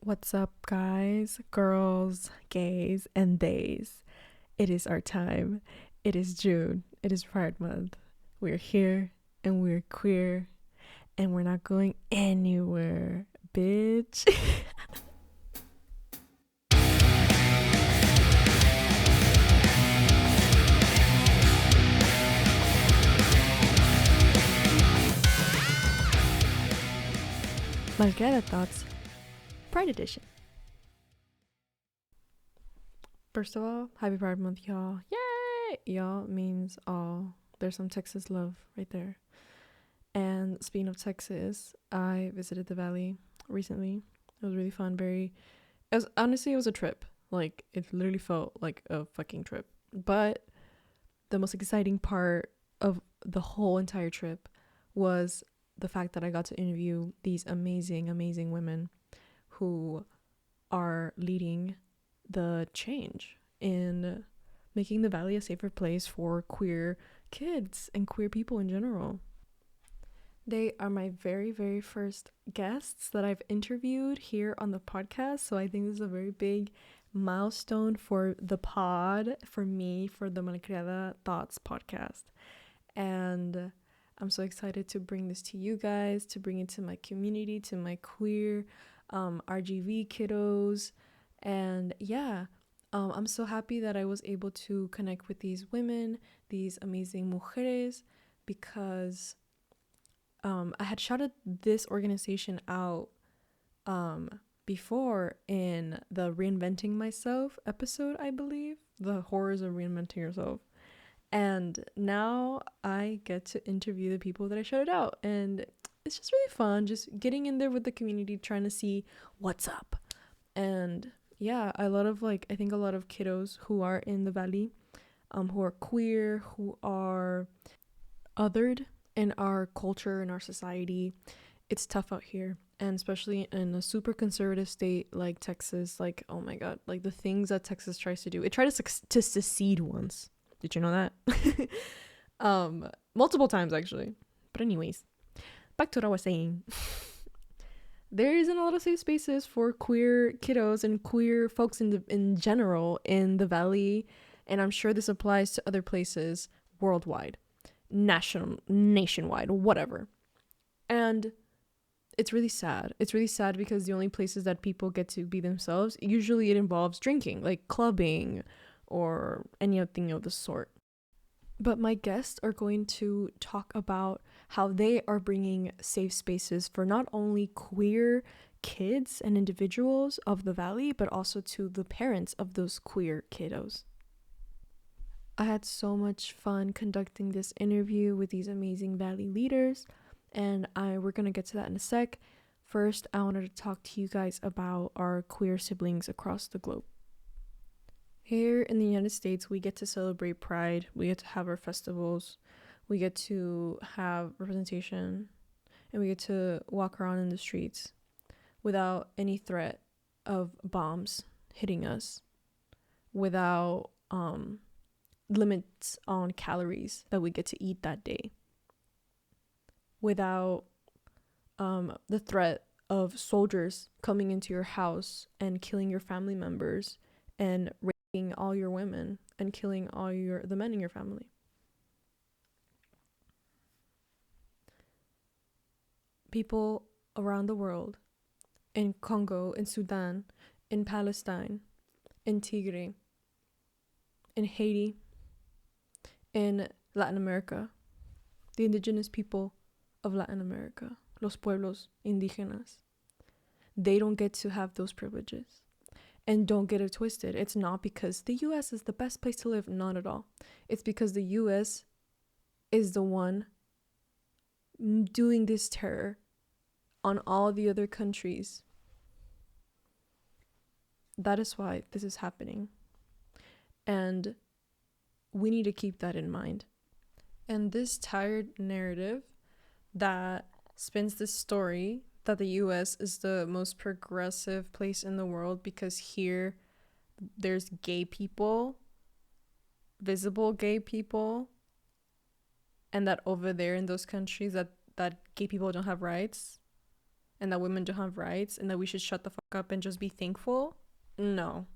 What's up, guys, girls, gays, and theys? It is our time. It is June. It is Pride Month. We're here and we're queer and we're not going anywhere, bitch. Malgrada Thoughts, Pride Edition. First of all, happy Pride Month, y'all. Yay! Y'all means all. There's some Texas love right there. And speaking of Texas, I visited the Valley recently. It was really fun. It was a trip. Like, it literally felt like a fucking trip. But the most exciting part of the whole entire trip was the fact that I got to interview these amazing, amazing women who are leading the change in making the Valley a safer place for queer kids and queer people in general. They are my very, very first guests that I've interviewed here on the podcast. So I think this is a very big milestone for the pod, for me, for the Malcriada Thoughts podcast. And I'm so excited to bring this to you guys, to bring it to my community, to my queer RGV kiddos. And yeah, I'm so happy that I was able to connect with these women, these amazing mujeres, because I had shouted this organization out before in the Reinventing Myself episode, I believe, the horrors of reinventing yourself. And now I get to interview the people that I shouted out, and it's just really fun, just getting in there with the community, trying to see what's up. And yeah, I think a lot of kiddos who are in the Valley, who are queer, who are othered in our culture, in our society. It's tough out here, and especially in a super conservative state like Texas. Like, oh my god, like the things that Texas tries to do. It tried to secede once. Did you know that? Multiple times actually. But anyways, back to what I was saying. There isn't a lot of safe spaces for queer kiddos and queer folks in general in the Valley, and I'm sure this applies to other places worldwide, nationwide, whatever. And it's really sad. It's really sad because the only places that people get to be themselves, usually it involves drinking, like clubbing or anything of the sort. But my guests are going to talk about how they are bringing safe spaces for not only queer kids and individuals of the Valley, but also to the parents of those queer kiddos. I had so much fun conducting this interview with these amazing Valley leaders, and we're going to get to that in a sec. First, I wanted to talk to you guys about our queer siblings across the globe. Here in the United States, we get to celebrate Pride. We get to have our festivals. We get to have representation. And we get to walk around in the streets without any threat of bombs hitting us. Without limits on calories that we get to eat that day. Without the threat of soldiers coming into your house and killing your family members and all your women and killing all the men in your family. People around the world, in Congo, in Sudan, in Palestine, in Tigray, in Haiti, in Latin America, the indigenous people of Latin America, los pueblos indígenas, they don't get to have those privileges. And don't get it twisted. It's not because the U.S. is the best place to live. Not at all. It's because the U.S. is the one doing this terror on all the other countries. That is why this is happening. And we need to keep that in mind. And this tired narrative that spins this story that the US is the most progressive place in the world because here there's gay people, visible gay people, and that over there in those countries that gay people don't have rights, and that women don't have rights and that we should shut the fuck up and just be thankful. No.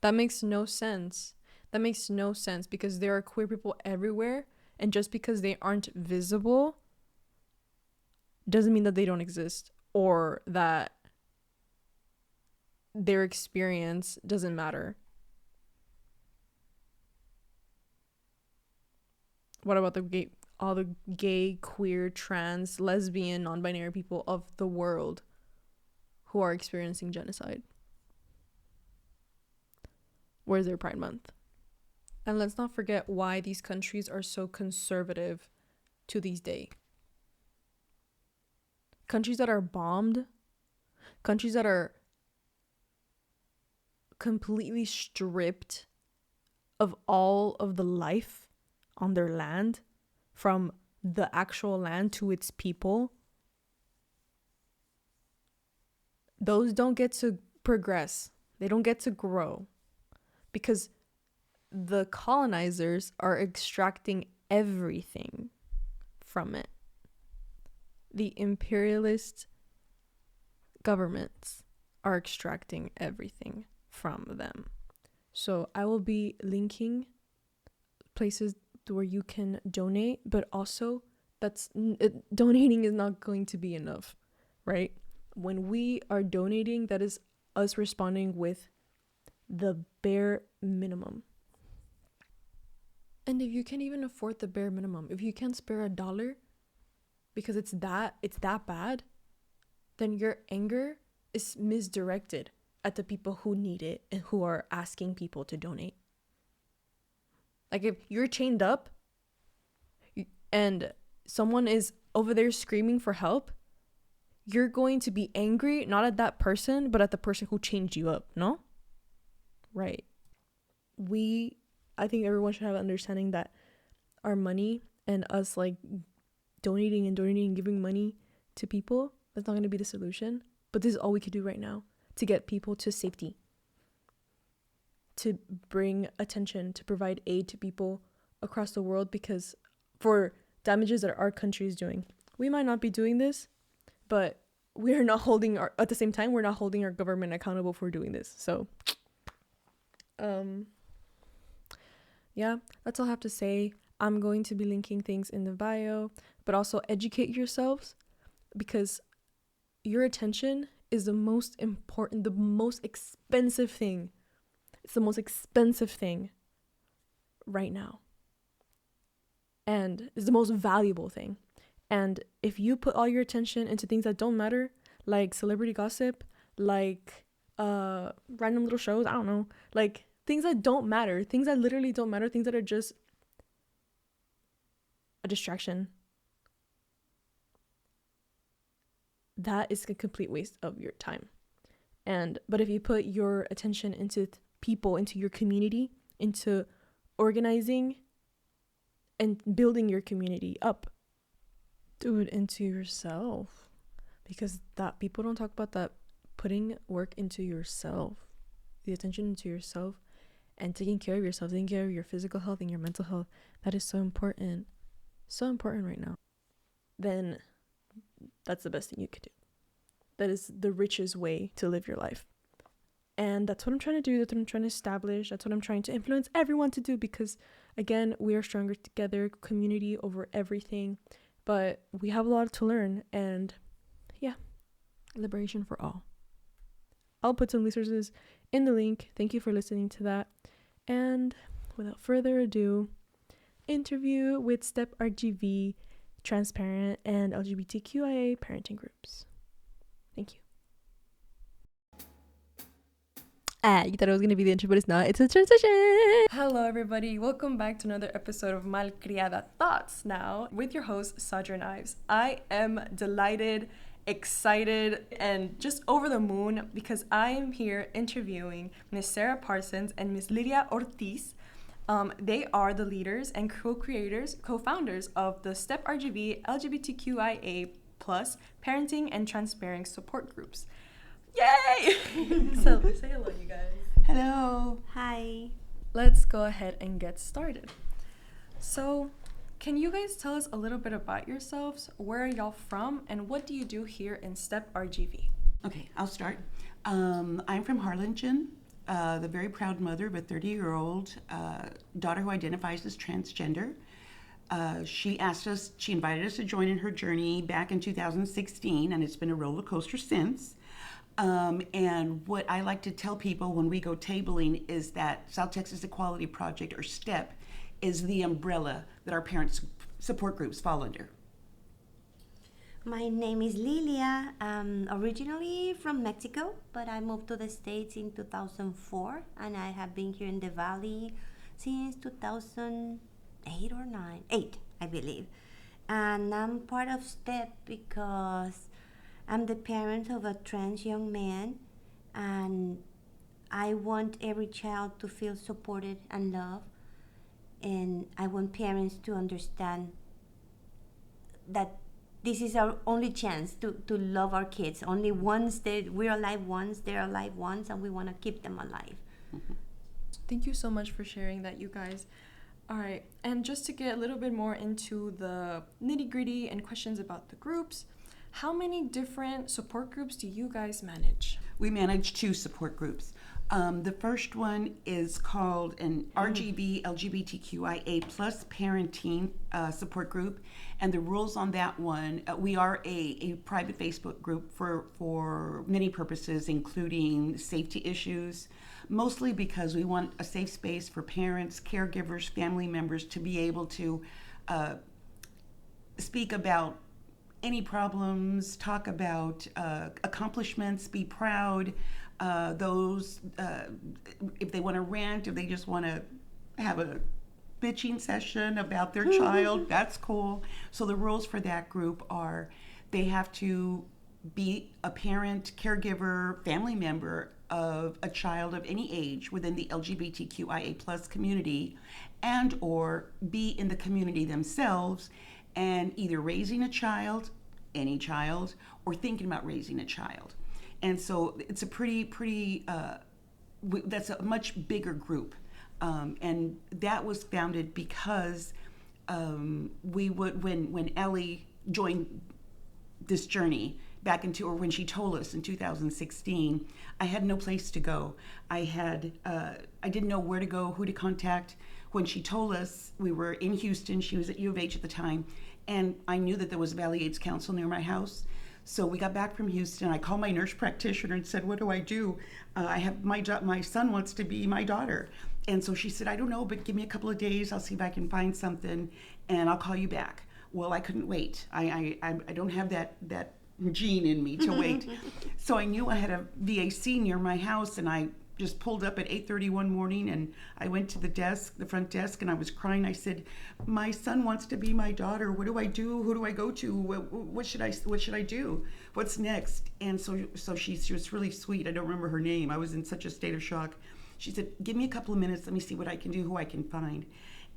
That makes no sense. Because there are queer people everywhere, and just because they aren't visible doesn't mean that they don't exist or that their experience doesn't matter. What about all the gay, queer, trans, lesbian, non-binary people of the world who are experiencing genocide? Where's their Pride Month? And let's not forget why these countries are so conservative to this day. Countries that are bombed, countries that are completely stripped of all of the life on their land, from the actual land to its people, those don't get to progress. They don't get to grow because the colonizers are extracting everything from it. The imperialist governments are extracting everything from them. So I will be linking places where you can donate, but also donating is not going to be enough, right? When we are donating, that is us responding with the bare minimum. And if you can't even afford the bare minimum, if you can't spare $1 because it's that bad, then your anger is misdirected at the people who need it and who are asking people to donate. Like if you're chained up and someone is over there screaming for help, you're going to be angry not at that person but at the person who chained you up, no? Right. I think everyone should have an understanding that our money and us like donating and giving money to people, that's not going to be the solution. But this is all we could do right now to get people to safety, to bring attention, to provide aid to people across the world, because for damages that our country is doing, we might not be doing this, but we are not at the same time, we're not holding our government accountable for doing this. So, yeah, that's all I have to say. I'm going to be linking things in the bio, but also educate yourselves, because your attention is the most important, the most expensive thing. It's the most expensive thing right now. And it's the most valuable thing. And if you put all your attention into things that don't matter, like celebrity gossip, like random little shows, I don't know, like things that don't matter, things that literally don't matter, things that are just a distraction, that is a complete waste of your time. But if you put your attention into people, into your community, into organizing and building your community up, dude, into yourself, because that people don't talk about that, putting work into yourself, the attention into yourself, and taking care of yourself, taking care of your physical health and your mental health, that is so important right now. Then that's the best thing you could do. That is the richest way to live your life. And that's what I'm trying to do. That's what I'm trying to establish. That's what I'm trying to influence everyone to do, because again, we are stronger together, community over everything. But we have a lot to learn, and yeah, liberation for all. I'll put some resources in the link. Thank you for listening to that. And without further ado, interview with STEP RGV, transparent, and LGBTQIA parenting groups. Thank you. You thought it was going to be the intro, but it's not. It's a transition. Hello, everybody. Welcome back to another episode of Malcriada Thoughts now with your host, Sadra Ives. I am delighted, excited, and just over the moon because I am here interviewing Miss Sara Parsons and Miss Lilia Ortiz. They are the leaders and co-founders of the STEP RGV LGBTQIA+ parenting and transparent support groups. Yay! So say hello, you guys. Hello. Hi. Let's go ahead and get started. So, can you guys tell us a little bit about yourselves? Where are y'all from, and what do you do here in STEP RGV? Okay, I'll start. I'm from Harlingen, the very proud mother of a 30-year-old daughter who identifies as transgender. She invited us to join in her journey back in 2016, and it's been a roller coaster since. And what I like to tell people when we go tabling is that South Texas Equality Project, or STEP, is the umbrella that our parents' support groups fall under. My name is Lilia. I'm originally from Mexico, but I moved to the States in 2004, and I have been here in the Valley since 2008 or 9, 8, I believe. And I'm part of STEP because I'm the parent of a trans young man, and I want every child to feel supported and loved. And I want parents to understand that this is our only chance to love our kids. Only once we're alive once, they're alive once, and we want to keep them alive. Mm-hmm. Thank you so much for sharing that, you guys. All right, and just to get a little bit more into the nitty-gritty and questions about the groups, how many different support groups do you guys manage? We manage 2 support groups. The first one is called an RGV LGBTQIA plus parenting support group, and the rules on that one, we are a private Facebook group for many purposes, including safety issues, mostly because we want a safe space for parents, caregivers, family members to be able to speak about any problems, talk about accomplishments, be proud. If they want to rant, if they just want to have a bitching session about their child, that's cool. So the rules for that group are they have to be a parent, caregiver, family member of a child of any age within the LGBTQIA plus community, and or be in the community themselves and either raising a child, any child, or thinking about raising a child. And so it's a that's a much bigger group. And that was founded because when Ellie joined this journey when she told us in 2016, I had no place to go. I didn't know where to go, who to contact. When she told us, we were in Houston, she was at U of H at the time, and I knew that there was a Valley AIDS Council near my house. So we got back from Houston. I called my nurse practitioner and said, what do I do? I have my son wants to be my daughter. And so she said, I don't know, but give me a couple of days. I'll see if I can find something and I'll call you back. Well, I couldn't wait. I don't have that gene in me to wait. So I knew I had a VAC near my house, and I just pulled up at 8:30 one morning, and I went to the front desk, and I was crying. I said, my son wants to be my daughter. What do I do? Who do I go to? What should I do? What's next? And so she was really sweet. I don't remember her name. I was in such a state of shock. She said, give me a couple of minutes. Let me see what I can do, who I can find.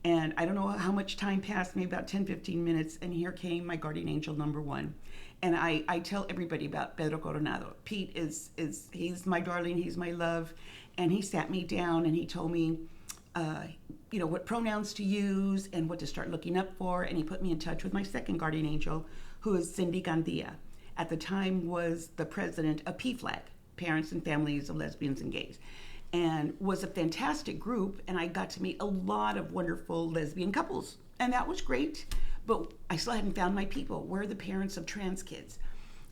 And I don't know how much time passed, maybe about 10, 15 minutes, and here came my guardian angel number 1. And I tell everybody about Pedro Coronado. Pete he's my darling, he's my love. And he sat me down and he told me, what pronouns to use and what to start looking up for. And he put me in touch with my second guardian angel, who is Cindy Gandia. At the time was the president of PFLAG, Parents and Families of Lesbians and Gays, and was a fantastic group. And I got to meet a lot of wonderful lesbian couples. And that was great. But I still hadn't found my people. Where are the parents of trans kids?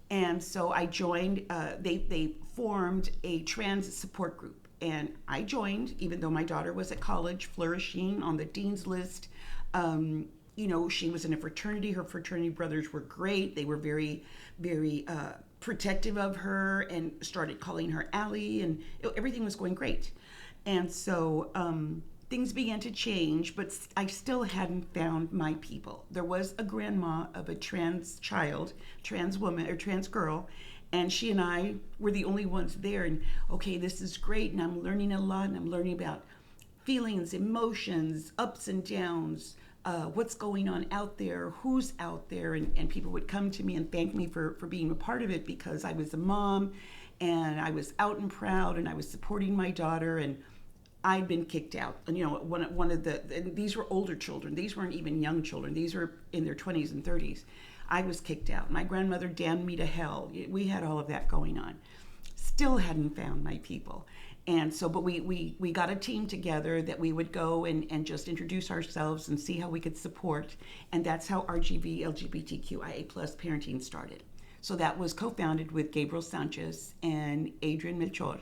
And so I joined, they formed a trans support group. And I joined, even though my daughter was at college, flourishing on the dean's list. She was in a fraternity. Her fraternity brothers were great. They were very, very protective of her and started calling her Allie, and everything was going great. And so things began to change, but I still hadn't found my people. There was a grandma of a trans child, trans woman, or trans girl, and she and I were the only ones there. And okay, this is great, and I'm learning a lot, and I'm learning about feelings, emotions, ups and downs, what's going on out there, who's out there, and people would come to me and thank me for being a part of it, because I was a mom, and I was out and proud, and I was supporting my daughter, and I'd been kicked out. And, one of and these were older children. These weren't even young children. These were in their 20s and 30s. I was kicked out. My grandmother damned me to hell. We had all of that going on. Still hadn't found my people. And so, but we got a team together that we would go and just introduce ourselves and see how we could support. And that's how RGV LGBTQIA plus parenting started. So that was co-founded with Gabriel Sanchez and Adrian Melchor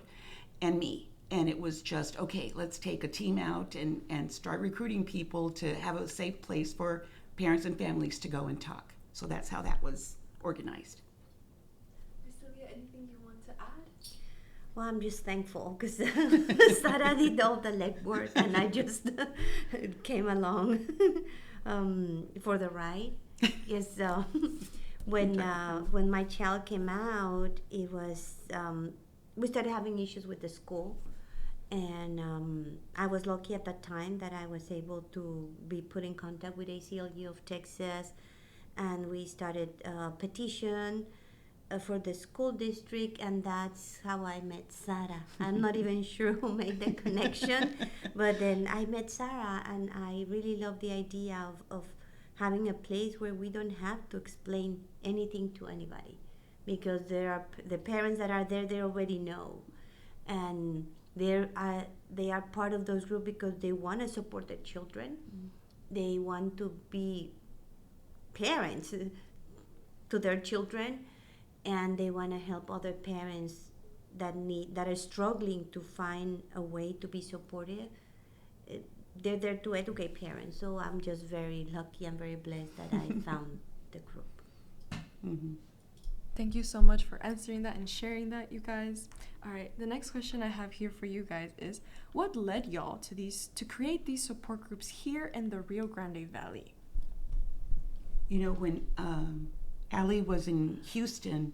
and me. And it was just, okay, let's take a team out and start recruiting people to have a safe place for parents and families to go and talk. So that's how that was organized. Miss Lilia, anything you want to add? Well, I'm just thankful because Sara did all the legwork and I just came along for the ride. Yes, when my child came out, it was we started having issues with the school, and I was lucky at that time that I was able to be put in contact with ACLU of Texas, and we started a petition for the school district, and that's how I met Sara. I'm not even sure who made the connection, but then I met Sara, and I really love the idea of having a place where we don't have to explain anything to anybody, because there are the parents that are there, they already know, and they are part of those groups because they want to support their children. They want to be parents to their children, and they want to help other parents that are struggling to find a way to be supported. They're there to educate parents. So I'm just very lucky and very blessed that I found the group. Mm-hmm. Thank you so much for answering that and sharing that, you guys. All right, the next question I have here for you guys is, what led y'all to create these support groups here in the Rio Grande Valley? When Allie was in Houston,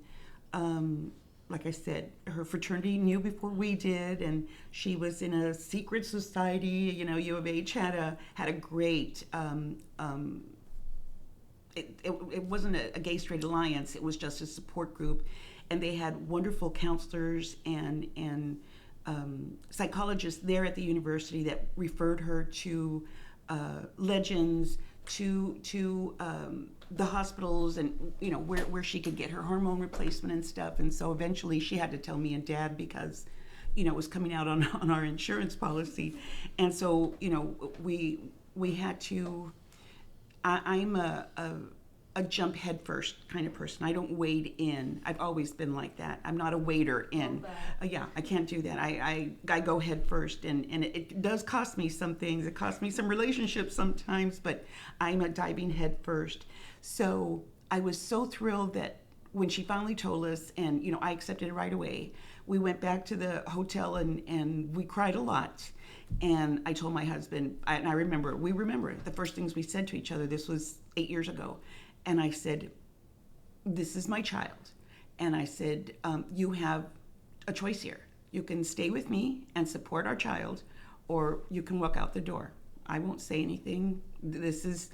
like I said, her fraternity knew before we did, and she was in a secret society. U of H had a great. It wasn't a gay straight alliance. It was just a support group, and they had wonderful counselors and psychologists there at the university that referred her to Legends, to the hospitals, and where she could get her hormone replacement and stuff. And so eventually she had to tell me and Dad because it was coming out on our insurance policy. And so we had to. I'm a jump head first kind of person. I don't wade in. I've always been like that. I'm not a wader in. Yeah, I can't do that. I go head first, and it does cost me some things. It costs me some relationships sometimes, but I'm a diving head first. So I was so thrilled that when she finally told us, and I accepted it right away, we went back to the hotel and we cried a lot. And I told my husband, and we remember the first things we said to each other. This was 8 years ago. And I said, this is my child. And I said, you have a choice here. You can stay with me and support our child, or you can walk out the door. I won't say anything. This is,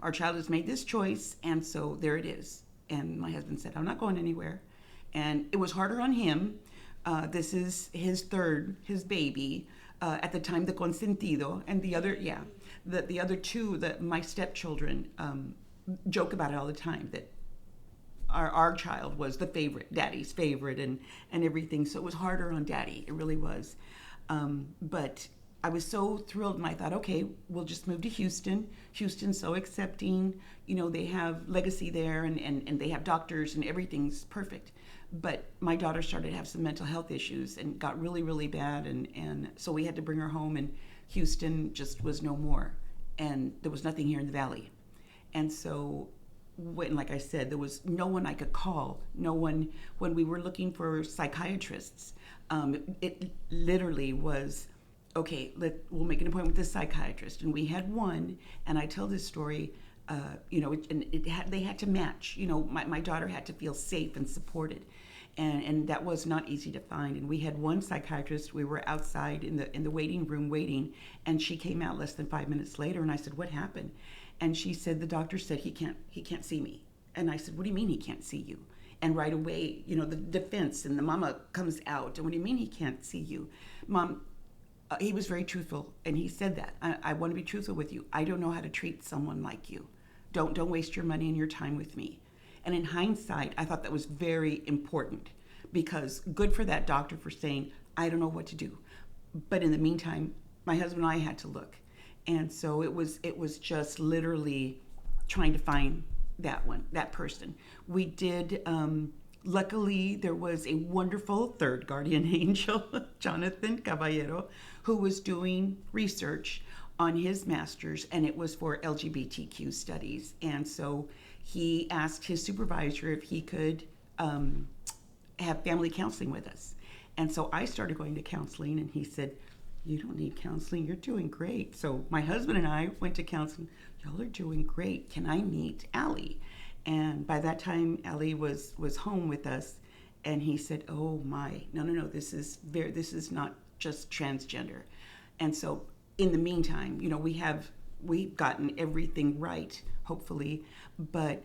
our child has made this choice, and so there it is. And my husband said, I'm not going anywhere. And it was harder on him. This is his baby. At the time, the consentido, and the other two, my stepchildren, joke about it all the time, that our child was the favorite, Daddy's favorite, and everything. So it was harder on Daddy. It really was. But I was so thrilled, and I thought, okay, we'll just move to Houston. Houston's so accepting. They have legacy there, and they have doctors, and everything's perfect. But my daughter started to have some mental health issues and got really, really bad. And so we had to bring her home, and Houston just was no more. And there was nothing here in the Valley. And so like I said, there was no one I could call. No one, when we were looking for psychiatrists, it literally was, okay, we'll make an appointment with this psychiatrist. And we had one, and I tell this story, they had to match. My daughter had to feel safe and supported, and that was not easy to find. And we had one psychiatrist. We were outside in the waiting room waiting, and she came out less than 5 minutes later. And I said, "What happened?" And she said, "The doctor said he can't see me." And I said, "What do you mean he can't see you?" And right away, the defense and the mama comes out. And what do you mean he can't see you, Mom? he was very truthful, and he said that I want to be truthful with you. I don't know how to treat someone like you. Don't waste your money and your time with me. And in hindsight, I thought that was very important, because good for that doctor for saying, I don't know what to do. But in the meantime, my husband and I had to look. And so it was just literally trying to find that person. We did, luckily there was a wonderful third guardian angel, Jonathan Caballero, who was doing research on his master's, and it was for LGBTQ studies. And so he asked his supervisor if he could have family counseling with us. And so I started going to counseling, and he said, you don't need counseling, you're doing great. So my husband and I went to counseling. Y'all are doing great. Can I meet Allie? And by that time, Allie was home with us, and he said, oh my, no, this is not just transgender. And so in the meantime, we've gotten everything right, hopefully, but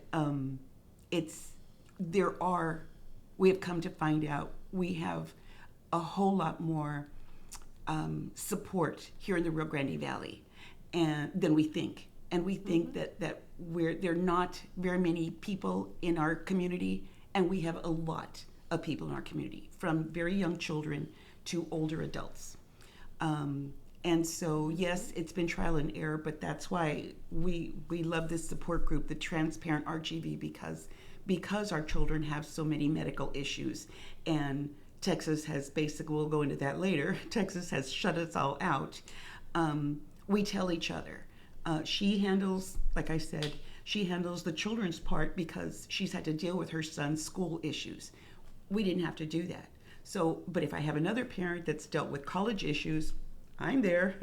we have come to find out we have a whole lot more support here in the Rio Grande Valley than we think. And we think that there are not very many people in our community, and we have a lot of people in our community, from very young children to older adults. And so, yes, it's been trial and error, but that's why we love this support group, the Transparent RGV, because our children have so many medical issues. And Texas has basically, we'll go into that later, Texas has shut us all out. We tell each other. She handles, like I said, she handles the children's part because she's had to deal with her son's school issues. We didn't have to do that. So, but if I have another parent that's dealt with college issues, I'm there.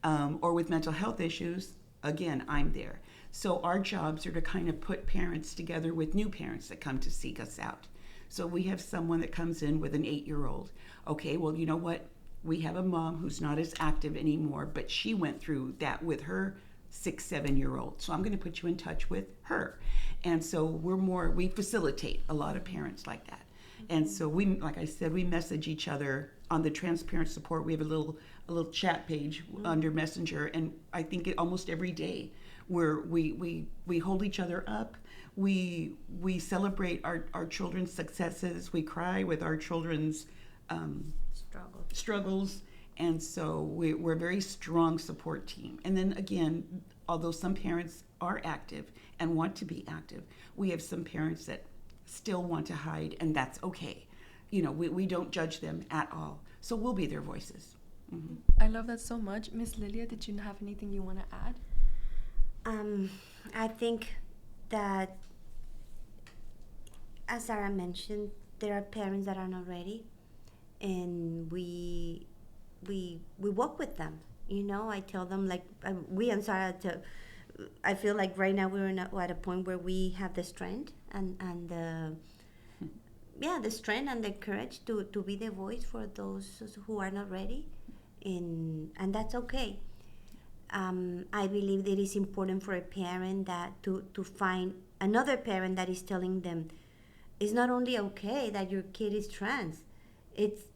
Or with mental health issues, again, I'm there. So our jobs are to kind of put parents together with new parents that come to seek us out. So we have someone that comes in with an 8-year-old. Okay, well, you know what? We have a mom who's not as active anymore, but she went through that with her 6-7-year-old. So I'm going to put you in touch with her. And so we facilitate a lot of parents like that. And so we, like I said, we message each other on the transparent support. We have a little chat page under Messenger, and I think almost every day where we hold each other up. We celebrate our children's successes. We cry with our children's struggles. And so we're a very strong support team. And then again, although some parents are active and want to be active, we have some parents that still want to hide, and that's okay. We don't judge them at all. So we'll be their voices. Mm-hmm. I love that so much. Miss Lilia, did you have anything you want to add? I think that, as Sara mentioned, there are parents that are not ready, and we work with them. I tell them, like, we and Sara, I feel like right now we're at a point where we have the strength and the strength and the courage to be the voice for those who are not ready, and that's okay. I believe it is important for a parent that to find another parent that is telling them it's not only okay that your kid is trans, it's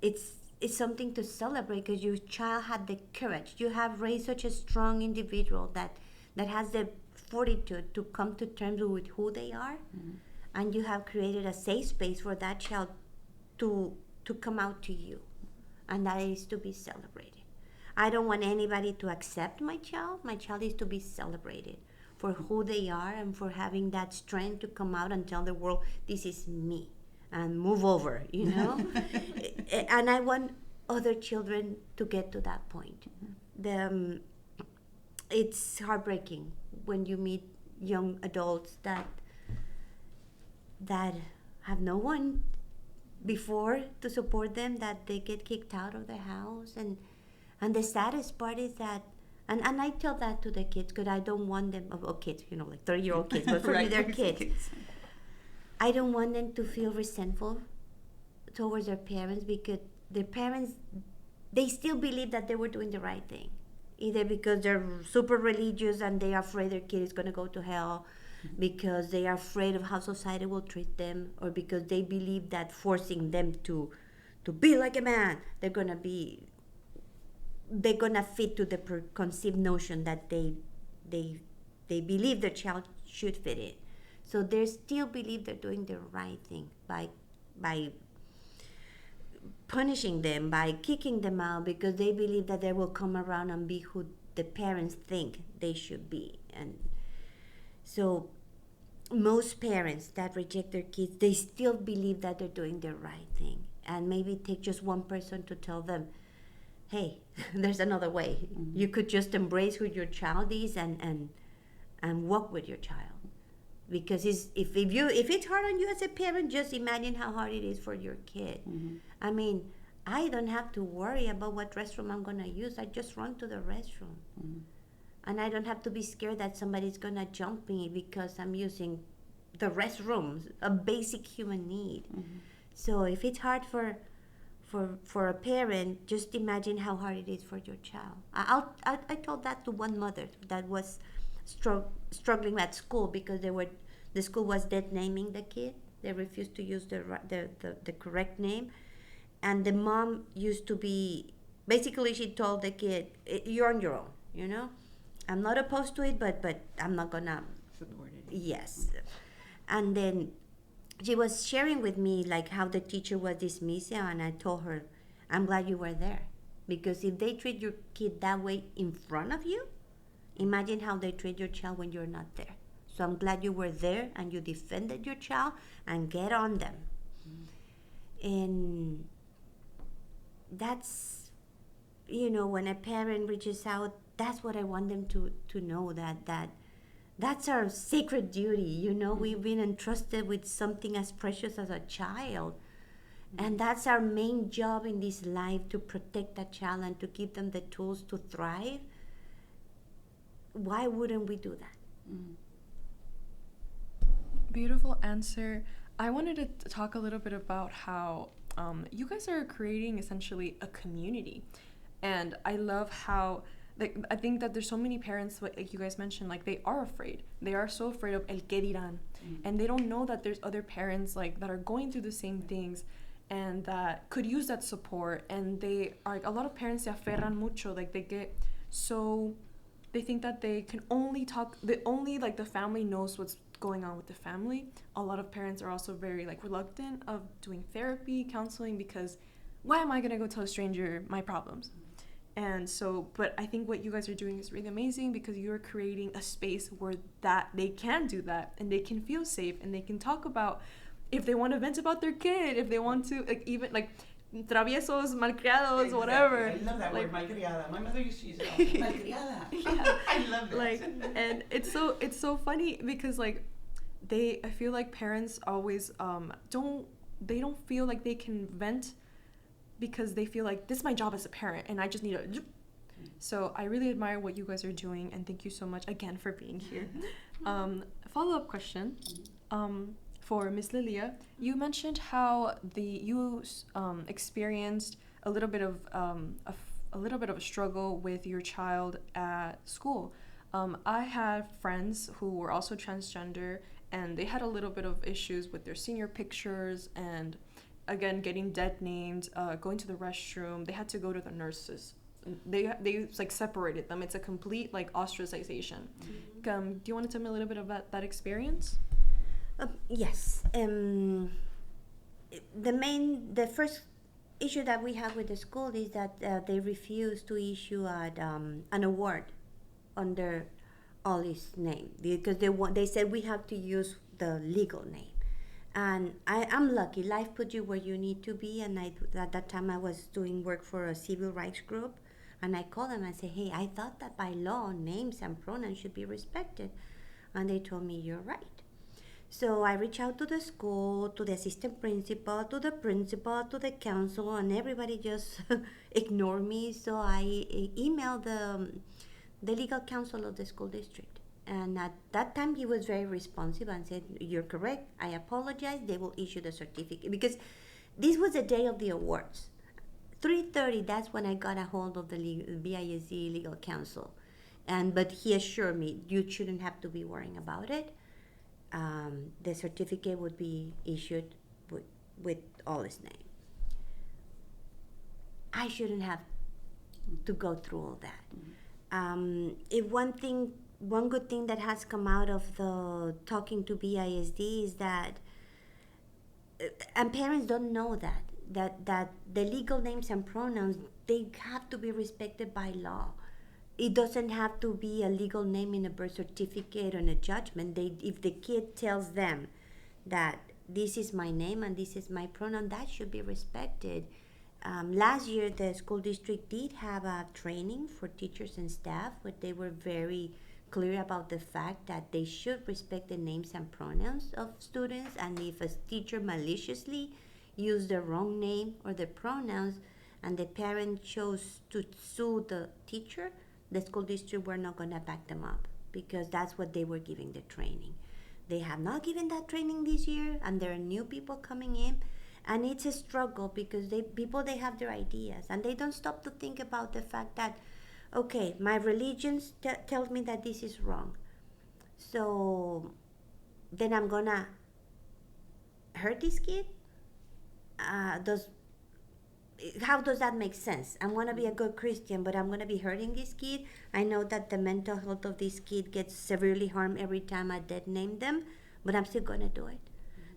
something to celebrate because your child had the courage. You have raised such a strong individual that has the fortitude to come to terms with who they are, and you have created a safe space for that child to come out to you, and that is to be celebrated. I don't want anybody to accept my child. My child is to be celebrated for who they are and for having that strength to come out and tell the world, this is me, and move over, And I want other children to get to that point. It's heartbreaking when you meet young adults that have no one before to support them, that they get kicked out of their house. And the saddest part is that, and I tell that to the kids because I don't want them, kids, like 30-year-old kids, but for me they're kids. I don't want them to feel resentful towards their parents because their parents, they still believe that they were doing the right thing. Either because they're super religious and they are afraid their kid is going to go to hell, because they are afraid of how society will treat them, or because they believe that forcing them to be like a man, they're going to be they're gonna fit to the preconceived notion that they believe their child should fit in. So they still believe they're doing the right thing by punishing them, by kicking them out, because they believe that they will come around and be who the parents think they should be. And so most parents that reject their kids, they still believe that they're doing the right thing. And maybe take just one person to tell them, hey, there's another way. Mm-hmm. You could just embrace who your child is and walk with your child. Because if it's hard on you as a parent, just imagine how hard it is for your kid. Mm-hmm. I mean, I don't have to worry about what restroom I'm going to use. I just run to the restroom. Mm-hmm. And I don't have to be scared that somebody's going to jump me because I'm using the restrooms, a basic human need. Mm-hmm. So if it's hard for a parent, just imagine how hard it is for your child. I told that to one mother that was struggling at school because the school was dead naming the kid. They refused to use the correct name. And the mom used to be, basically she told the kid, you're on your own, you know? I'm not opposed to it, but I'm not gonna support it. Yes. And then she was sharing with me like how the teacher was dismissing, and I told her, I'm glad you were there. Because if they treat your kid that way in front of you, imagine how they treat your child when you're not there. So I'm glad you were there and you defended your child and get on them. Mm-hmm. And that's, when a parent reaches out, that's what I want them to know, that's our sacred duty. Mm-hmm. We've been entrusted with something as precious as a child. Mm-hmm. And that's our main job in this life, to protect that child and to give them the tools to thrive. Why wouldn't we do that? Mm. Beautiful answer. I wanted to talk a little bit about how you guys are creating essentially a community. And I love how, I think that there's so many parents, like you guys mentioned, they are afraid. They are so afraid of el que dirán. And they don't know that there's other parents that are going through the same things and that could use that support. And they are, a lot of parents se aferran mucho, they get so... They think that they can only talk, the family knows what's going on with the family. A lot of parents are also very reluctant of doing therapy, counseling, because why am I going to go tell a stranger my problems? And so, but I think what you guys are doing is really amazing, because you're creating a space where that they can do that and they can feel safe and they can talk about if they want to vent about their kid, if they want to traviesos, malcriados, exactly. Whatever. I love that word, malcriada. My mother used to use it. Malcriada. Yeah. I love that. And it's so funny because I feel like parents always don't feel like they can vent because they feel like this is my job as a parent and I just need to. So I really admire what you guys are doing, and thank you so much again for being here. Follow-up question. For Miss Lilia, you mentioned how you experienced a little bit of a struggle with your child at school. I had friends who were also transgender, and they had a little bit of issues with their senior pictures, and again getting dead named, going to the restroom. They had to go to the nurses. They separated them. It's a complete ostracization. Mm-hmm. Do you want to tell me a little bit about that experience? Yes. The first issue that we have with the school is that they refuse to issue an award under Ollie's name, because they said we have to use the legal name. And I'm lucky. Life put you where you need to be. And at that time I was doing work for a civil rights group, and I called them and said, hey, I thought that by law names and pronouns should be respected. And they told me, you're right. So I reached out to the school, to the assistant principal, to the principal, to the council, and everybody just ignored me. So I emailed the legal counsel of the school district. And at that time, he was very responsive and said, you're correct. I apologize. They will issue the certificate. Because this was the day of the awards. 3:30, that's when I got a hold of the BISD legal counsel. But he assured me, you shouldn't have to be worrying about it. The certificate would be issued with all his name. I shouldn't have to go through all that. If one good thing that has come out of the talking to BISD is that, and parents don't know that the legal names and pronouns, they have to be respected by law. It doesn't have to be a legal name in a birth certificate or in a judgment. If the kid tells them that this is my name and this is my pronoun, that should be respected. Last year, the school district did have a training for teachers and staff where they were very clear about the fact that they should respect the names and pronouns of students, and if a teacher maliciously used the wrong name or the pronouns and the parent chose to sue the teacher, the school district were not going to back them up because that's what they were giving the training. They have not given that training this year, and there are new people coming in, and it's a struggle because they have their ideas and they don't stop to think about the fact that, okay, my religion tells me that this is wrong, so then I'm gonna hurt this kid. How does that make sense? I'm gonna be a good Christian, but I'm gonna be hurting this kid. I know that the mental health of this kid gets severely harmed every time I dead name them, but I'm still gonna do it.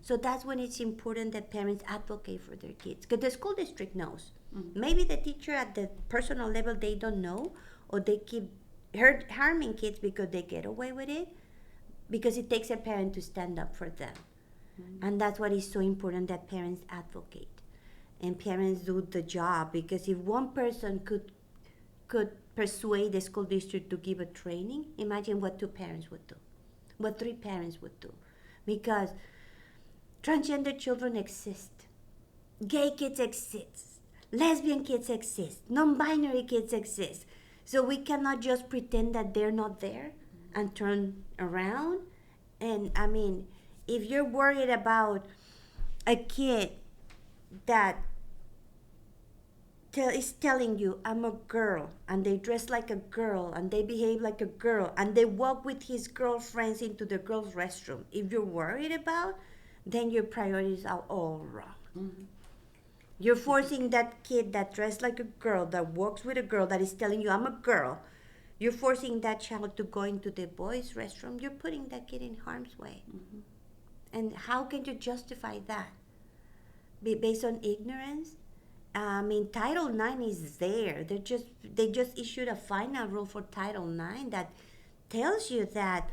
So that's when it's important that parents advocate for their kids, because the school district knows. Maybe the teacher at the personal level, they don't know, or they keep harming kids because they get away with it, because it takes a parent to stand up for them. And that's what is so important, that parents advocate and parents do the job, because if one person could persuade the school district to give a training, imagine what 2 parents would do, what 3 parents would do. Because transgender children exist, gay kids exist, lesbian kids exist, non-binary kids exist. So we cannot just pretend that they're not there and turn around. And I mean, if you're worried about a kid that is telling you, I'm a girl, and they dress like a girl, and they behave like a girl, and they walk with his girlfriends into the girls' restroom, if you're worried about, then your priorities are all wrong. You're forcing that kid that dressed like a girl, that walks with a girl, that is telling you, I'm a girl, you're forcing that child to go into the boys' restroom. You're putting that kid in harm's way. And how can you justify that? Based on ignorance? I mean, Title IX is there. They just issued a final rule for Title IX that tells you that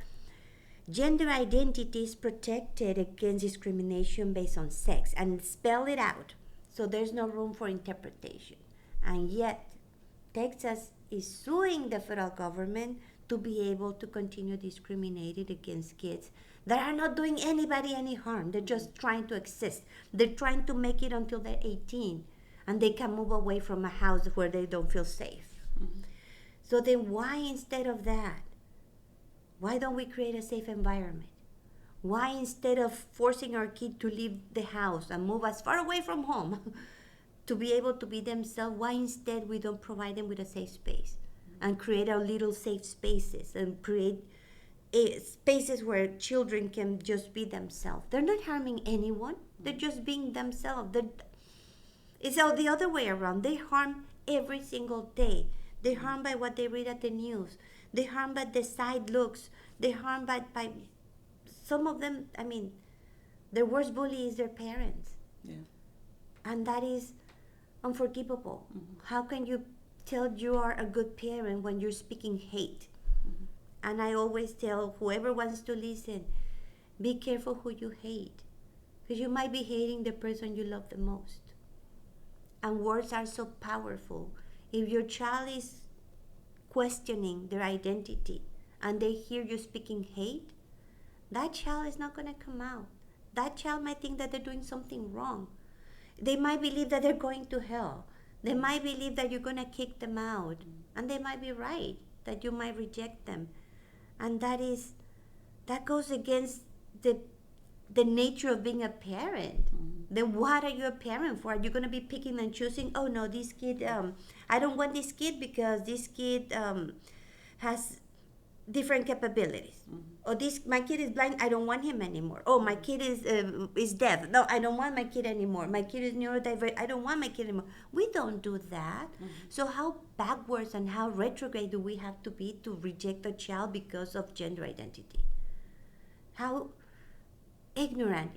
gender identity is protected against discrimination based on sex, and spell it out. So there's no room for interpretation. And yet, Texas is suing the federal government to be able to continue discriminating against kids that are not doing anybody any harm. They're just trying to exist. They're trying to make it until they're 18, and they can move away from a house where they don't feel safe. So then why, instead of that, why don't we create a safe environment? Why, instead of forcing our kid to leave the house and move as far away from home to be able to be themselves, why instead we don't provide them with a safe space and create our little safe spaces and create spaces where children can just be themselves? They're not harming anyone. They're just being themselves. It's all the other way around. They harm every single day. They harm by what they read at the news. They harm by the side looks. They harm by some of them. I mean, their worst bully is their parents. And that is unforgivable. How can you tell you are a good parent when you're speaking hate? And I always tell whoever wants to listen, be careful who you hate, because you might be hating the person you love the most. And words are so powerful. If your child is questioning their identity and they hear you speaking hate, that child is not going to come out. That child might think that they're doing something wrong. They might believe that they're going to hell. They might believe that you're going to kick them out. And they might be right, that you might reject them. And that goes against the nature of being a parent. Then what are you a parent for? Are you going to be picking and choosing? Oh no, this kid, I don't want this kid because this kid has different capabilities. Oh, this my kid is blind. I don't want him anymore. Oh, my kid is deaf. No, I don't want my kid anymore. My kid is neurodivergent. I don't want my kid anymore. We don't do that. So how backwards and how retrograde do we have to be to reject a child because of gender identity? How ignorant,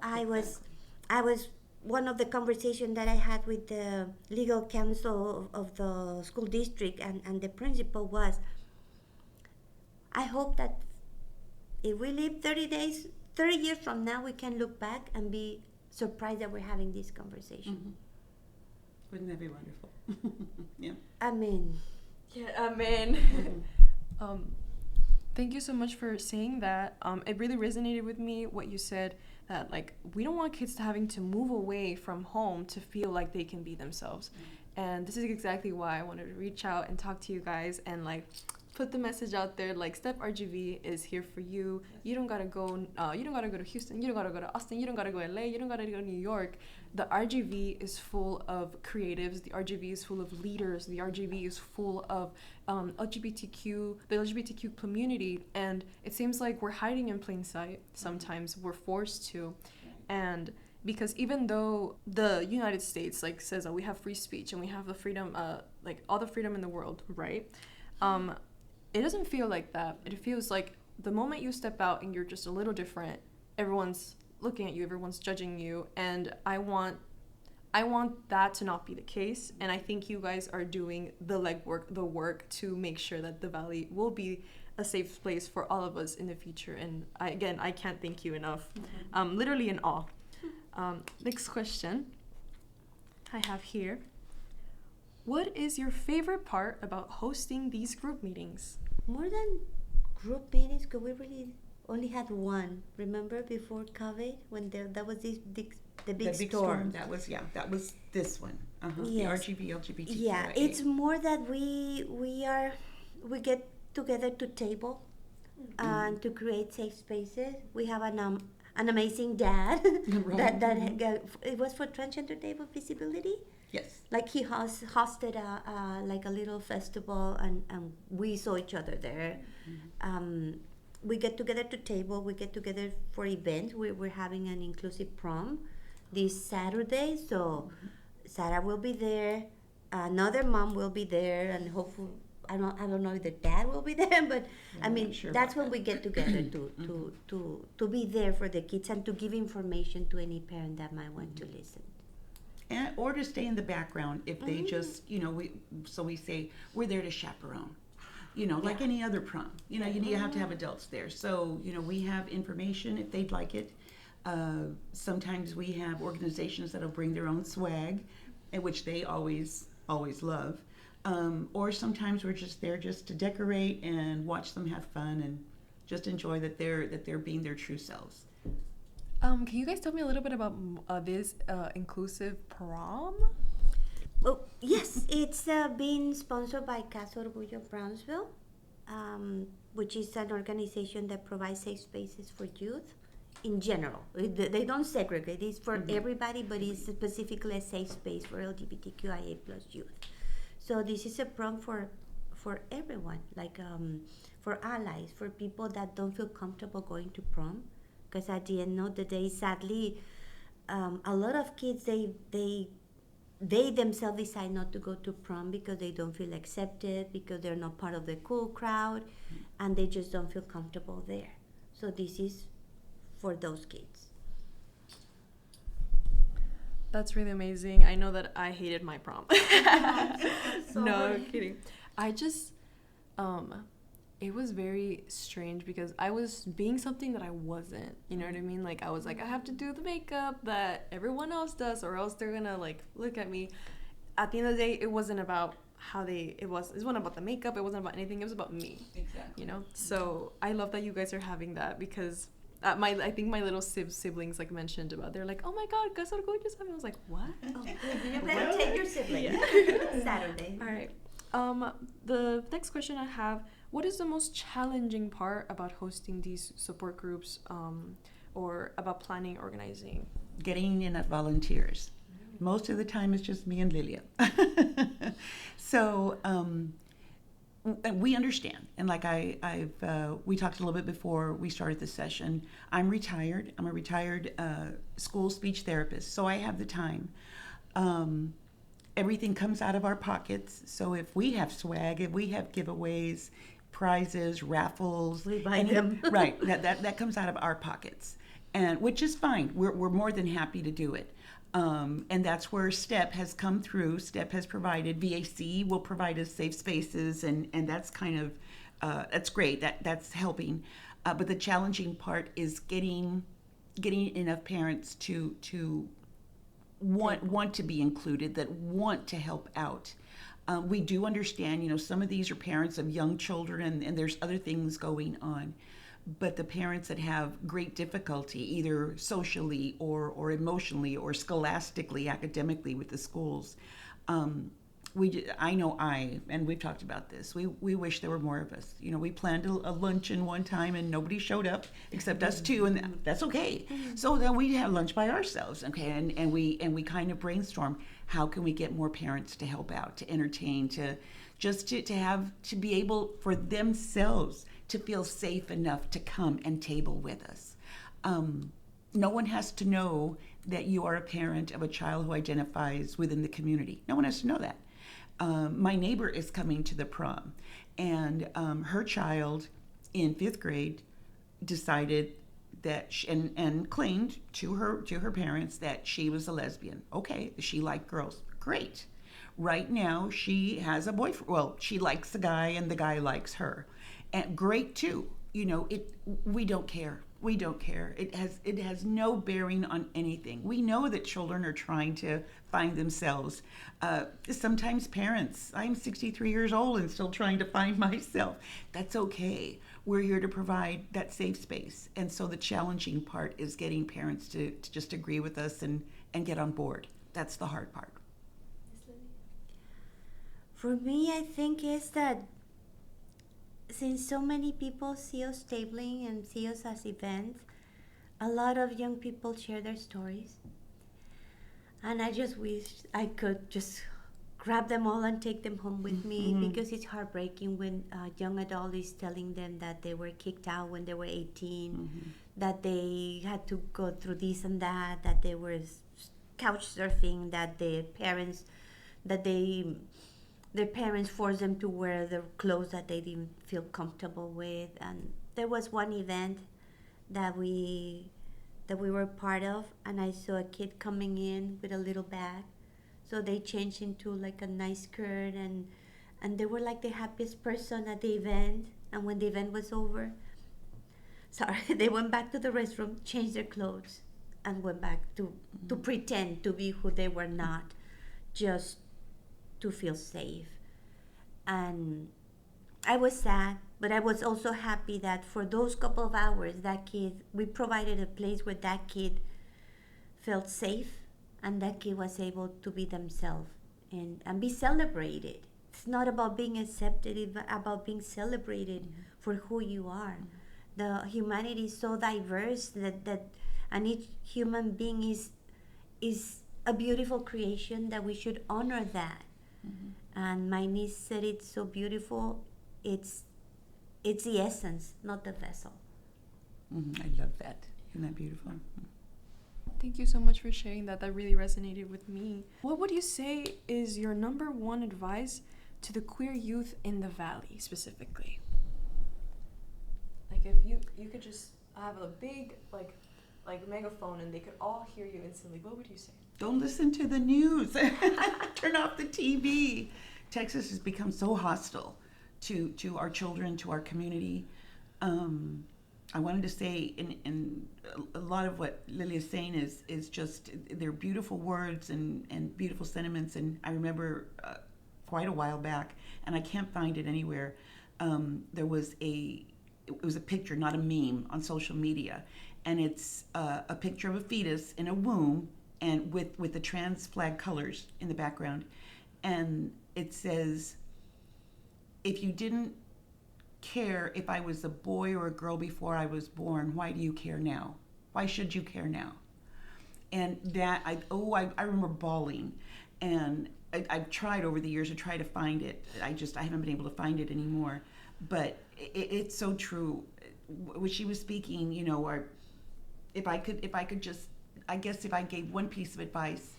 I was one of the conversation that I had with the legal counsel of the school district and the principal was, I hope that if we live 30 years from now, we can look back and be surprised that we're having this conversation. Wouldn't that be wonderful? Yeah. Amen. Yeah, amen. Thank you so much for saying that. It really resonated with me what you said, that like we don't want kids having to move away from home to feel like they can be themselves. And this is exactly why I wanted to reach out and talk to you guys and like put the message out there, like Step RGV is here for you. You don't gotta go to Houston, you don't gotta go to Austin, you don't gotta go to LA, you don't gotta go to New York. The RGV is full of creatives, the RGV is full of leaders, the RGV is full of the LGBTQ community, and it seems like we're hiding in plain sight sometimes. We're forced to. And because even though the United States like says that we have free speech and we have the freedom, like all the freedom in the world, right? It doesn't feel like that. It feels like the moment you step out and you're just a little different, everyone's looking at you, everyone's judging you, and I want that to not be the case. And I think you guys are doing the legwork, the work to make sure that the Valley will be a safe place for all of us in the future. And I can't thank you enough. Literally in awe. Next question I have here. What is your favorite part about hosting these group meetings? More than group meetings, because we really only had one. Remember before COVID when that was the big storm? That was this one. Yes. The RGV LGBTQIA. Yeah, it's more that we get together to table and to create safe spaces. We have an amazing dad that it was for transgender table visibility. Yes. Like he hosted a little festival and we saw each other there. We get together to table. We get together for events. We're having an inclusive prom this Saturday. So Sara will be there. Another mom will be there, and hopefully I don't know if the dad will be there, but I mean sure that's when we get together to be there for the kids and to give information to any parent that might want to listen. Or to stay in the background if they just, we say we're there to chaperone, like any other prom. You have to have adults there. So, we have information if they'd like it. Sometimes we have organizations that'll bring their own swag, which they always love. Or sometimes we're just there just to decorate and watch them have fun and just enjoy that they're being their true selves. Can you guys tell me a little bit about this inclusive prom? Well, yes, it's being sponsored by Casa Orgullo Brownsville, which is an organization that provides safe spaces for youth in general. They don't segregate. It's for everybody, but it's specifically a safe space for LGBTQIA plus youth. So this is a prom for everyone, like for allies, for people that don't feel comfortable going to prom. Because at the end of the day, sadly, a lot of kids, they themselves decide not to go to prom because they don't feel accepted, because they're not part of the cool crowd, and they just don't feel comfortable there. So this is for those kids. That's really amazing. I know that I hated my prom. No, kidding. I just, it was very strange because I was being something that I wasn't, you know what I mean? Like, I was like, I have to do the makeup that everyone else does or else they're gonna, like, look at me. At the end of the day, it wasn't about it wasn't about the makeup, it wasn't about anything, it was about me. Exactly. So I love that you guys are having that because I think my little siblings, like, mentioned about, they're like, oh my god, Casa Orgullo just happened. I was like, what? Oh, you better take your sibling. Saturday. All right. The next question I have, what is the most challenging part about hosting these support groups or about planning, organizing? Getting enough volunteers. Most of the time it's just me and Lilia. So and we understand. And like we talked a little bit before we started the session. I'm retired. I'm a retired school speech therapist, so I have the time. Everything comes out of our pockets. So if we have swag, if we have giveaways, prizes, raffles, we buy them. Right, that comes out of our pockets, and which is fine. We're more than happy to do it. And that's where STEP has come through. STEP has provided, VAC will provide us safe spaces, and that's kind of, that's great, that's helping. But the challenging part is getting enough parents to want to be included, that want to help out. We do understand, some of these are parents of young children, and there's other things going on. But the parents that have great difficulty, either socially or emotionally or scholastically, academically with the schools, and we've talked about this, we wish there were more of us. We planned a luncheon one time and nobody showed up except us two, and that's okay. So then we had lunch by ourselves, okay, and we kind of brainstorm, how can we get more parents to help out, to entertain, to be able for themselves to feel safe enough to come and table with us. No one has to know that you are a parent of a child who identifies within the community. No one has to know that. My neighbor is coming to the prom, and her child in 5th grade decided that and claimed to her parents that she was a lesbian. Okay, she liked girls. Great. Right now she has a boyfriend. Well, she likes the guy and the guy likes her. And great too. We don't care. We don't care. It has no bearing on anything. We know that children are trying to find themselves. Sometimes parents, I'm 63 years old and still trying to find myself. That's okay. We're here to provide that safe space. And so the challenging part is getting parents to just agree with us and get on board. That's the hard part. For me, I think is that since so many people see us tabling and see us as events, a lot of young people share their stories. And I just wish I could just grab them all and take them home with me, because it's heartbreaking when a young adult is telling them that they were kicked out when they were 18, that they had to go through this and that they were couch surfing, that their parents forced them to wear the clothes that they didn't feel comfortable with. And there was one event that we were part of, and I saw a kid coming in with a little bag. So they changed into like a nice skirt, and they were like the happiest person at the event. And when the event was over, they went back to the restroom, changed their clothes, and went back to pretend to be who they were not, just to feel safe. And I was sad, but I was also happy that for those couple of hours, we provided a place where that kid felt safe, and that kid was able to be themselves and be celebrated. It's not about being accepted, it's about being celebrated for who you are. The humanity is so diverse that and each human being is a beautiful creation, that we should honor that. And my niece said it's so beautiful. It's the essence, not the vessel. I love that. Isn't that beautiful? Thank you so much for sharing that. That really resonated with me. What would you say is your number one advice to the queer youth in the Valley specifically? Like if you could just have a big like megaphone and they could all hear you instantly, what would you say? Don't listen to the news. Turn off the TV. Texas has become so hostile to our children, to our community. I wanted to say, in a lot of what Lilia is saying is just, they're beautiful words and beautiful sentiments. And I remember quite a while back, and I can't find it anywhere, it was a picture, not a meme, on social media. And it's a picture of a fetus in a womb, and with the trans flag colors in the background. And it says, if you didn't care if I was a boy or a girl before I was born, why do you care now? Why should you care now? And that, I remember bawling. And I've tried over the years to try to find it. I haven't been able to find it anymore. But it's so true. When she was speaking, if I could just, I guess if I gave one piece of advice,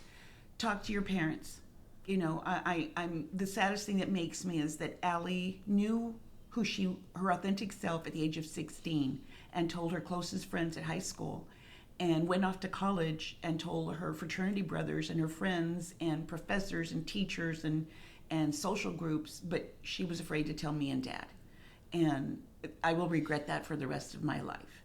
talk to your parents. I'm the saddest thing that makes me is that Allie knew her authentic self at the age of 16 and told her closest friends at high school, and went off to college and told her fraternity brothers and her friends and professors and teachers and social groups, but she was afraid to tell me and Dad. And I will regret that for the rest of my life.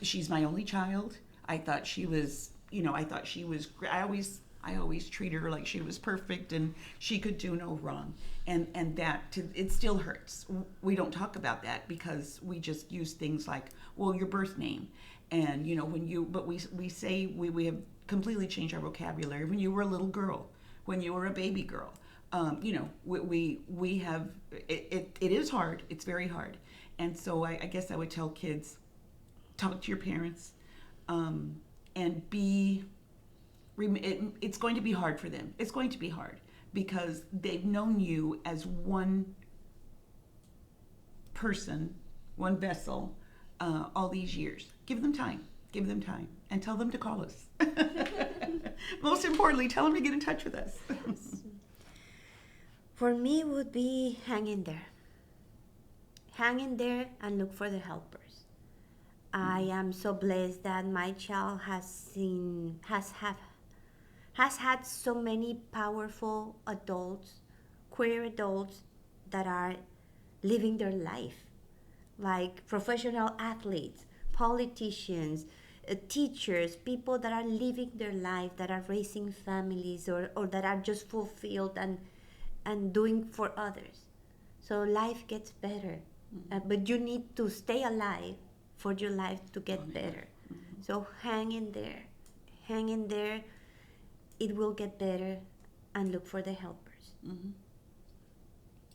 She's my only child. I thought she was, I always treated her like she was perfect and she could do no wrong. And it still hurts. We don't talk about that because we just use things like, well, your birth name. And, but we say we have completely changed our vocabulary. When you were a little girl, when you were a baby girl, we have, it is hard. It's very hard. And so I guess I would tell kids, talk to your parents, and it's going to be hard for them. It's going to be hard because they've known you as one person, one vessel, all these years. Give them time, and tell them to call us. Most importantly, tell them to get in touch with us. For me, it would be hang in there. Hang in there and look for the helpers. I am so blessed that my child has had so many powerful adults, queer adults that are living their life, like professional athletes, politicians, teachers, people that are living their life, that are raising families or that are just fulfilled and doing for others. So life gets better, but you need to stay alive for your life to get better. Mm-hmm. So hang in there. It will get better, and look for the helpers. Mm-hmm.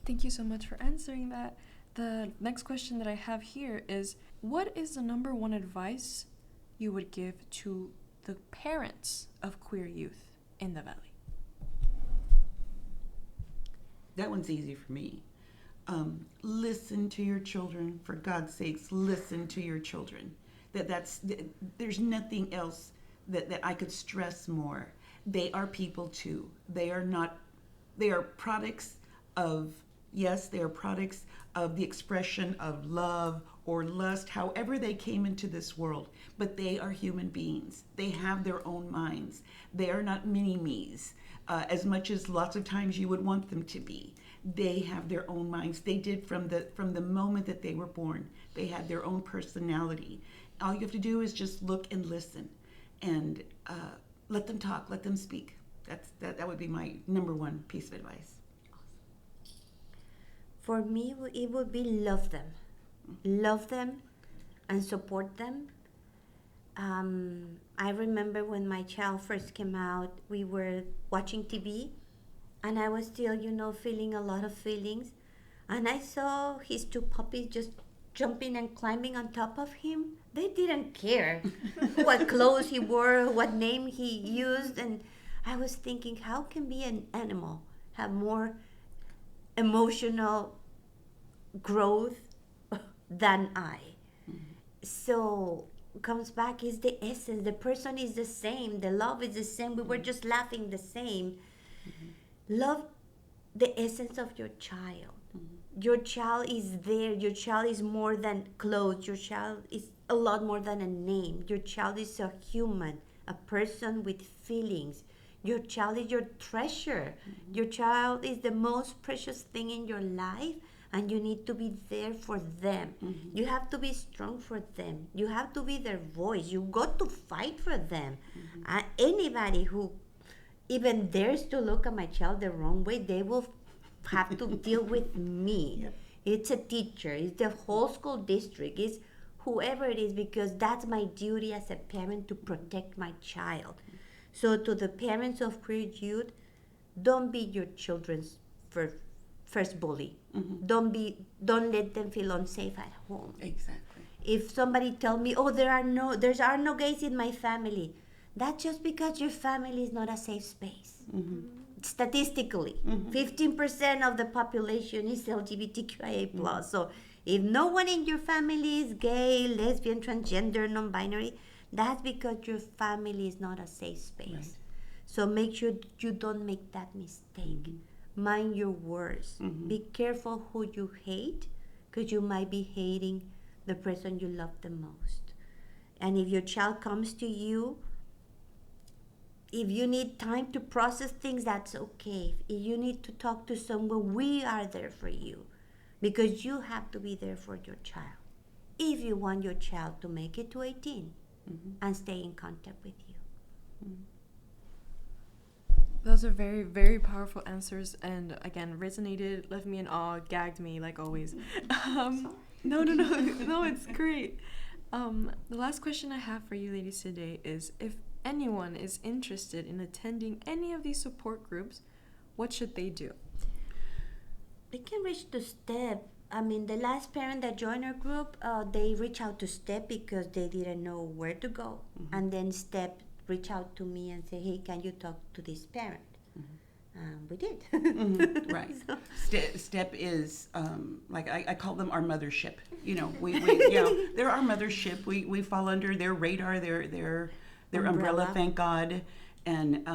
Thank you so much for answering that. The next question that I have here is, what is the number one advice you would give to the parents of queer youth in the Valley? That one's easy for me. Listen to your children. For God's sakes, listen to your children. There's nothing else that I could stress more. They are people too. They are products of the expression of love or lust, however they came into this world. But they are human beings. They have their own minds. They are not mini-me's, as much as lots of times you would want them to be. They have their own minds. They did from the moment that they were born. They had their own personality. All you have to do is just look and listen, and let them talk, let them speak. That would be my number one piece of advice. For me, it would be love them and support them. I remember when my child first came out, we were watching TV, and I was still, feeling a lot of feelings, and I saw his two puppies just jumping and climbing on top of him. They didn't care what clothes he wore, what name he used, and I was thinking, how can be an animal have more emotional growth than I? Mm-hmm. So comes back is the essence. The person is the same. The love is the same. We were just laughing the same. Mm-hmm. Love the essence of your child. Mm-hmm. Your child is there. Your child is more than clothes. Your child is a lot more than a name. Your child is a human, a person with feelings. Your child is your treasure. Mm-hmm. Your child is the most precious thing in your life, and you need to be there for them. Mm-hmm. You have to be strong for them. You have to be their voice. You got to fight for them. Mm-hmm. Anybody who even dares to look at my child the wrong way, they will have to deal with me. Yep. It's a teacher. It's the whole school district. It's whoever it is, because that's my duty as a parent, to protect my child. Mm-hmm. So to the parents of queer youth, don't be your children's first bully. Mm-hmm. Don't let them feel unsafe at home. Exactly. If somebody tell me, oh, there are no gays in my family, that's just because your family is not a safe space. Mm-hmm. statistically, 15% of the population is LGBTQIA plus. So if no one in your family is gay, lesbian, transgender, non-binary, that's because your family is not a safe space. Right. So make sure you don't make that mistake. Mind your words. Be careful who you hate, because you might be hating the person you love the most. And if your child comes to you, if you need time to process things, that's okay. If you need to talk to someone, we are there for you, because you have to be there for your child if you want your child to make it to 18 and stay in contact with you. Those are very, very powerful answers, and again, resonated, left me in awe, gagged me like always. No, it's great. The last question I have for you ladies today is, if anyone is interested in attending any of these support groups, what should they do? They can reach to STEP. I mean, the last parent that joined our group, they reached out to STEP because they didn't know where to go. And then STEP reached out to me and said, hey, can you talk to this parent? We did. Right. So, STEP is like I call them our mothership. We they're our mothership. We fall under their radar, their umbrella, thank God, and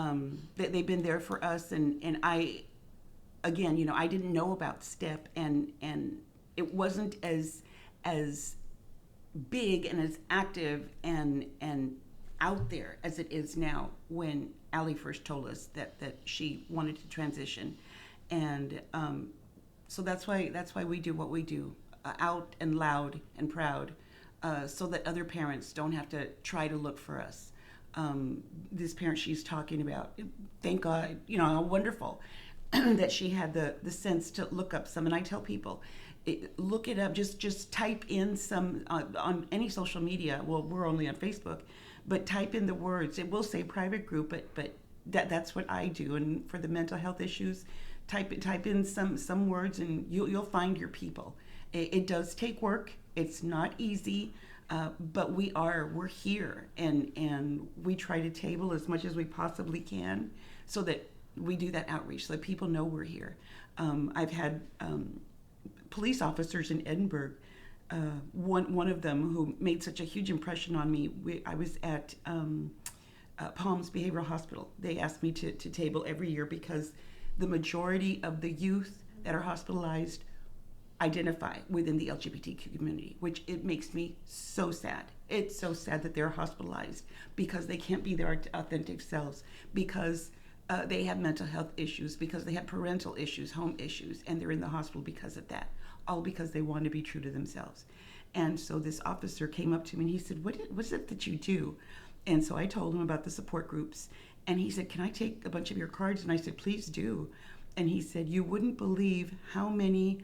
they've been there for us. And I, again, I didn't know about STEP, and it wasn't as big and as active and out there as it is now when Allie first told us that she wanted to transition. And so that's why we do what we do, out and loud and proud, so that other parents don't have to try to look for us. This parent she's talking about, thank God, how wonderful that she had the sense to look up some. And I tell people, look it up, just type in some on any social media. Well, we're only on Facebook, but type in the words. It will say private group, but that's what I do. And for the mental health issues, type in some words, and you'll find your people. It does take work. It's not easy, but we're here, and we try to table as much as we possibly can, so that we do that outreach, so that people know we're here. I've had police officers in Edinburgh. One of them who made such a huge impression on me. I was at Palms Behavioral Hospital. They asked me to table every year because the majority of the youth that are hospitalized identify within the LGBTQ community, which it makes me so sad. It's so sad that they're hospitalized because they can't be their authentic selves, because they have mental health issues, because they have parental issues, home issues, and they're in the hospital because of that, all because they want to be true to themselves. And so this officer came up to me and he said, what's it that you do? And so I told him about the support groups, and he said, can I take a bunch of your cards? And I said, please do. And he said, you wouldn't believe how many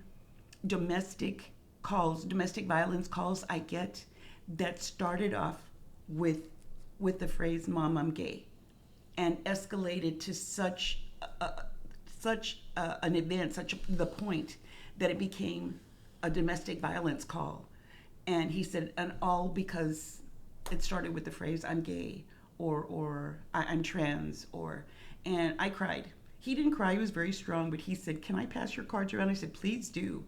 domestic violence calls I get that started off with the phrase, Mom, I'm gay, and escalated to such an event, the point that it became a domestic violence call. And he said, and all because it started with the phrase, I'm gay, or I'm trans, and I cried. He didn't cry, he was very strong, but he said, can I pass your cards around? I said, please do.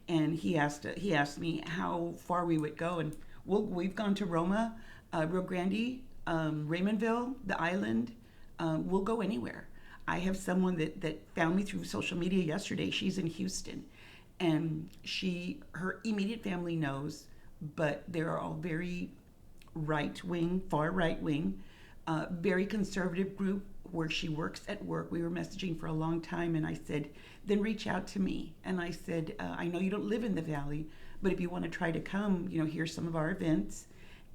And he asked me how far we would go, and we've gone to Roma, Rio Grande, Raymondville, the island. We'll go anywhere. I have someone that found me through social media yesterday. She's in Houston, and her immediate family knows, but they're all very right-wing, far right-wing, very conservative group where she works at work. We were messaging for a long time, and I said, then reach out to me. And I said, I know you don't live in the Valley, but if you want to try to come, here's some of our events.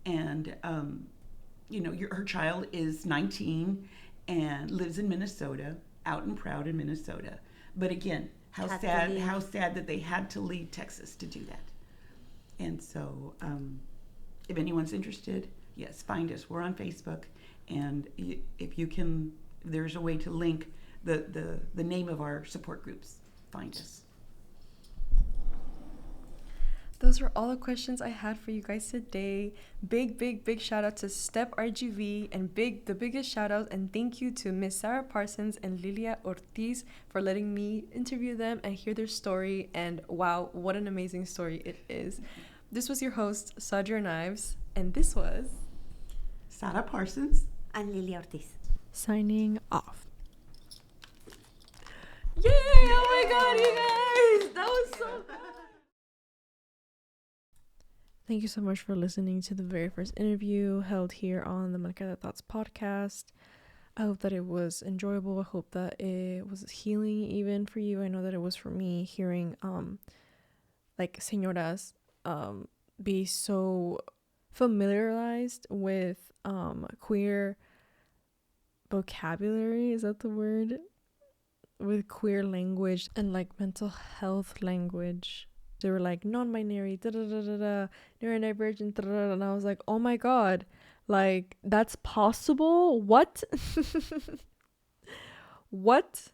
And, her child is 19 and lives in Minnesota, out and proud in Minnesota. But again, how sad that they had to leave Texas to do that. And so if anyone's interested, yes, find us. We're on Facebook. And if there's a way to link the name of our support groups, find us. those were all the questions I had for you guys today. Big shout out to Step RGV, and the biggest shout out and thank you to Miss Sara Parsons and Lilia Ortiz for letting me interview them and hear their story. And wow, what an amazing story it is. This was your host, Sadra Knives, and this was Sara Parsons and Lilia Ortiz. Signing off. Yay! Oh my god, you guys! That was so good! Thank you so much for listening to the very first interview held here on the Malcriada Thoughts podcast. I hope that it was enjoyable. I hope that it was healing even for you. I know that it was for me hearing like señoras be so familiarized with queer vocabulary, is that the word? With queer language and like mental health language. They were like non-binary, neurodivergent, and I was like, oh my god, like that's possible? What? What?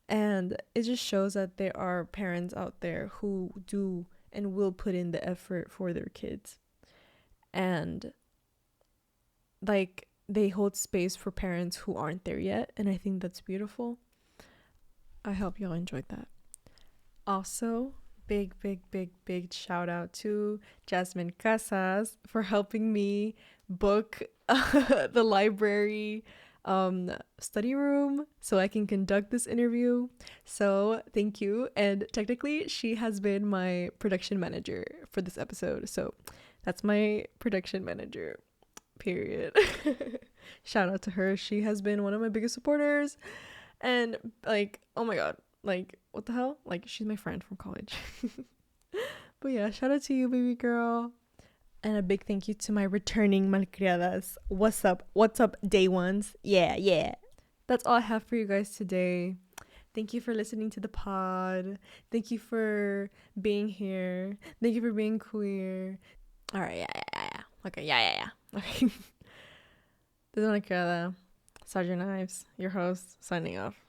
And it just shows that there are parents out there who do and will put in the effort for their kids, and like they hold space for parents who aren't there yet, and I think that's beautiful. I hope y'all enjoyed that. Also, big shout out to Jazmine Casas for helping me book the library study room so I can conduct this interview. So thank you. And technically she has been my production manager for this episode, so that's my production manager, period. Shout out to her. She has been one of my biggest supporters. And like, oh my god, like what the hell, like she's my friend from college. But yeah, shout out to you, baby girl. And a big thank you to my returning malcriadas. What's up day ones? Yeah, that's all I have for you guys today. Thank you for listening to the pod. Thank you for being here. Thank you for being queer. All right, yeah. Okay, yeah. Okay. This is malcriada Sergeant Knives, your host, signing off.